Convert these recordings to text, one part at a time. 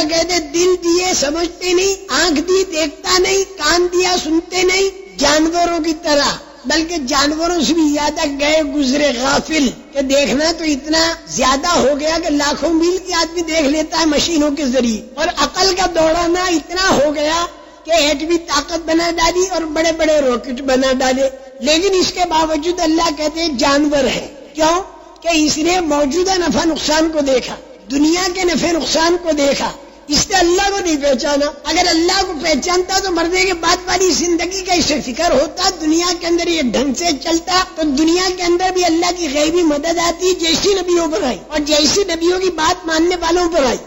اللہ کہتے دل دیے سمجھتے نہیں، آنکھ دی دیکھتا نہیں، کان دیا سنتے نہیں، جانوروں کی طرح، بلکہ جانوروں سے بھی زیادہ گئے گزرے غافل، کہ دیکھنا تو اتنا زیادہ ہو گیا کہ لاکھوں میل کی آدمی دیکھ لیتا ہے مشینوں کے ذریعے، اور عقل کا دوڑانا اتنا ہو گیا کہ ایٹمی طاقت بنا ڈالی اور بڑے بڑے راکٹ بنا ڈالے، لیکن اس کے باوجود اللہ کہتے ہیں جانور ہے۔ کیوں؟ کہ اس نے موجودہ نفع نقصان کو دیکھا، دنیا کے نفع نقصان کو دیکھا، اس نے اللہ کو نہیں پہچانا۔ اگر اللہ کو پہچانتا تو مرنے کے بعد والی زندگی کا اسے فکر ہوتا، دنیا کے اندر یہ ڈھنگ سے چلتا تو دنیا کے اندر بھی اللہ کی غیبی مدد آتی، جیسی نبیوں پر آئی اور جیسی نبیوں کی بات ماننے والوں پر آئی،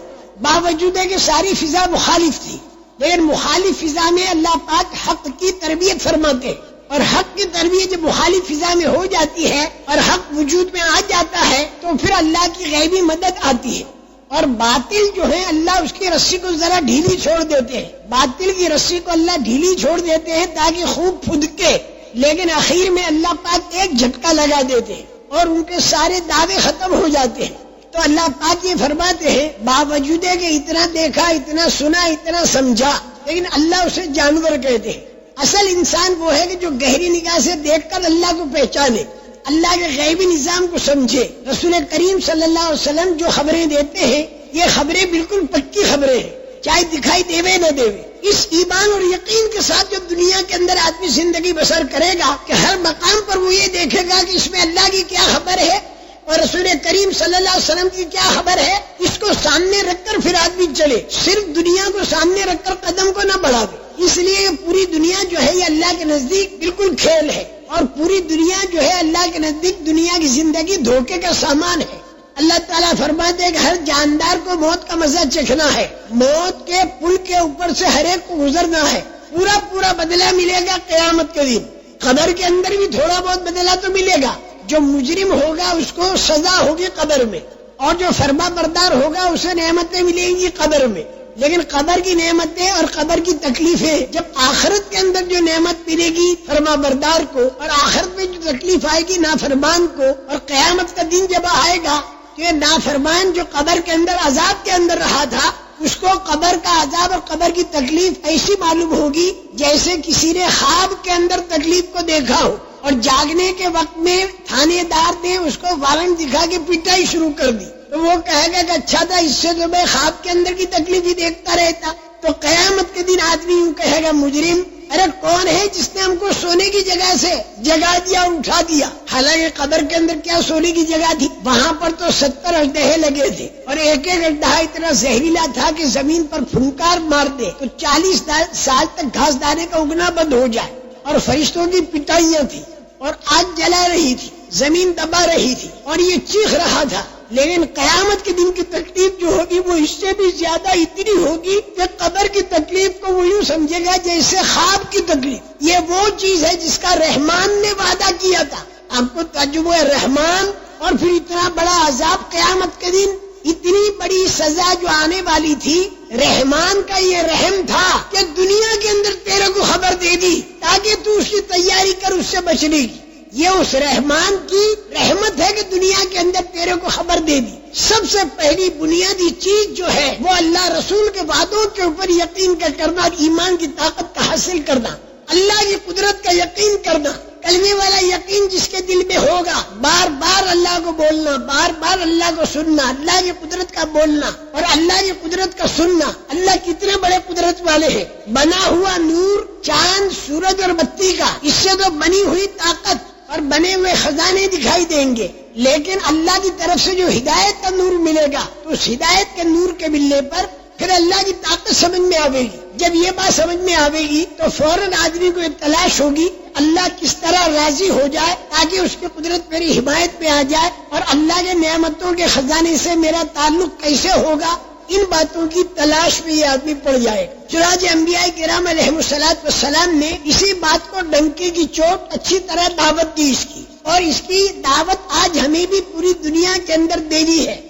باوجود ہے کہ ساری فضا مخالف تھی، لیکن مخالف فضا میں اللہ پاک حق کی تربیت فرماتے، اور حق کی تربیت جب مخالف فضا میں ہو جاتی ہے اور حق وجود میں آ جاتا ہے تو پھر اللہ کی غیبی مدد آتی ہے، اور باطل جو ہے اللہ اس کی رسی کو ذرا ڈھیلی چھوڑ دیتے ہیں، باطل کی رسی کو اللہ ڈھیلی چھوڑ دیتے ہیں تاکہ خوب پھدکے، لیکن آخر میں اللہ پاک ایک جھٹکا لگا دیتے ہیں اور ان کے سارے دعوے ختم ہو جاتے ہیں۔ تو اللہ پاک یہ فرماتے ہیں باوجود ہے کہ اتنا دیکھا، اتنا سنا، اتنا سمجھا، لیکن اللہ اسے جانور کہتے ہیں۔ اصل انسان وہ ہے کہ جو گہری نگاہ سے دیکھ کر اللہ کو پہچانے، اللہ کے غیبی نظام کو سمجھے۔ رسول کریم صلی اللہ علیہ وسلم جو خبریں دیتے ہیں یہ خبریں بالکل پکی خبریں ہیں، چاہے دکھائی دیوے نہ دیوے۔ اس ایمان اور یقین کے ساتھ جو دنیا کے اندر آدمی زندگی بسر کرے گا کہ ہر مقام پر وہ یہ دیکھے گا کہ اس میں اللہ کی کیا خبر ہے اور رسول کریم صلی اللہ علیہ وسلم کی کیا خبر ہے، اس کو سامنے رکھ کر پھر آدمی چلے، صرف دنیا کو سامنے رکھ کر قدم کو نہ بڑھاوے۔ اس لیے پوری دنیا جو ہے یہ اللہ کے نزدیک بالکل کھیل ہے، اور پوری دنیا جو ہے اللہ کے نزدیک دنیا کی زندگی دھوکے کا سامان ہے۔ اللہ تعالیٰ فرماتے ہیں کہ ہر جاندار کو موت کا مزہ چکھنا ہے، موت کے پل کے اوپر سے ہر ایک کو گزرنا ہے، پورا پورا بدلہ ملے گا قیامت کے دن۔ قبر کے اندر بھی تھوڑا بہت بدلہ تو ملے گا، جو مجرم ہوگا اس کو سزا ہوگی قبر میں، اور جو فرما بردار ہوگا اسے نعمتیں ملیں گی قبر میں۔ لیکن قبر کی نعمتیں اور قبر کی تکلیفیں جب آخرت کے اندر جو نعمت ملے گی فرما بردار کو، اور آخرت میں جو تکلیف آئے گی نافرمان کو، اور قیامت کا دن جب آئے گا تو یہ نافرمان جو قبر کے اندر عذاب کے اندر رہا تھا، اس کو قبر کا عذاب اور قبر کی تکلیف ایسی معلوم ہوگی جیسے کسی نے خواب کے اندر تکلیف کو دیکھا ہو، اور جاگنے کے وقت میں تھانے دار نے اس کو وارنٹ دکھا کے پٹائی شروع کر دی، تو وہ کہے گا کہ اچھا تھا اس سے تو میں خواب کے اندر کی تکلیف ہی دیکھتا رہتا۔ تو قیامت کے دن آدمی یوں کہے گا مجرم، ارے کون ہے جس نے ہم کو سونے کی جگہ سے جگا دیا اور اٹھا دیا؟ حالانکہ قبر کے اندر کیا سونے کی جگہ تھی، وہاں پر تو 70 اژدہے لگے تھے، اور ایک ایک اژدہا اتنا زہریلا تھا کہ زمین پر پھنکار مار دے تو 40 سال تک گھاس دانے کا اگنا بند ہو جائے، اور فرشتوں کی پٹائیاں تھی، اور آگ جلا رہی تھی، زمین دبا رہی تھی، اور یہ چیخ رہا تھا۔ لیکن قیامت کے دن کی تکلیف جو ہوگی وہ اس سے بھی زیادہ اتنی ہوگی کہ قبر کی تکلیف کو وہ یوں سمجھے گا جیسے خواب کی تکلیف۔ یہ وہ چیز ہے جس کا رحمان نے وعدہ کیا تھا۔ آپ کو تعجب ہے، رحمان اور پھر اتنا بڑا عذاب قیامت کے دن، اتنی بڑی سزا جو آنے والی تھی، رحمان کا یہ رحم تھا کہ دنیا کے اندر تیرے کو خبر دے دی تاکہ تو اس کی تیاری کر اس سے بچنے کی۔ یہ اس رحمان کی رحمت ہے کہ دنیا کے اندر تیرے کو خبر دے دی۔ سب سے پہلی بنیادی چیز جو ہے وہ اللہ رسول کے وعدوں کے اوپر یقین کا کرنا، ایمان کی طاقت کا حاصل کرنا، اللہ کی قدرت کا یقین کرنا، کلمے والا یقین جس کے دل میں ہوگا، بار بار اللہ کو بولنا، بار بار اللہ کو سننا، اللہ کی قدرت کا بولنا اور اللہ کی قدرت کا سننا۔ اللہ کتنے بڑے قدرت والے ہیں، بنا ہوا نور چاند سورج اور بتی کا، اس سے تو بنی ہوئی طاقت اور بنے ہوئے خزانے دکھائی دیں گے، لیکن اللہ کی طرف سے جو ہدایت کا نور ملے گا تو اس ہدایت کے نور کے ملنے پر پھر اللہ کی طاقت سمجھ میں آئے گی۔ جب یہ بات سمجھ میں آئے گی تو فوراً آدمی کو ایک تلاش ہوگی اللہ کس طرح راضی ہو جائے تاکہ اس کی قدرت میری حمایت میں آ جائے، اور اللہ کے نعمتوں کے خزانے سے میرا تعلق کیسے ہوگا، ان باتوں کی تلاش میں یہ آدمی پڑ جائے گا۔ چنانچہ انبیاء کرام علیہم السلام نے اسی بات کو ڈنکے کی چوٹ اچھی طرح دعوت دی اس کی، اور اس کی دعوت آج ہمیں بھی پوری دنیا کے اندر دینی ہے۔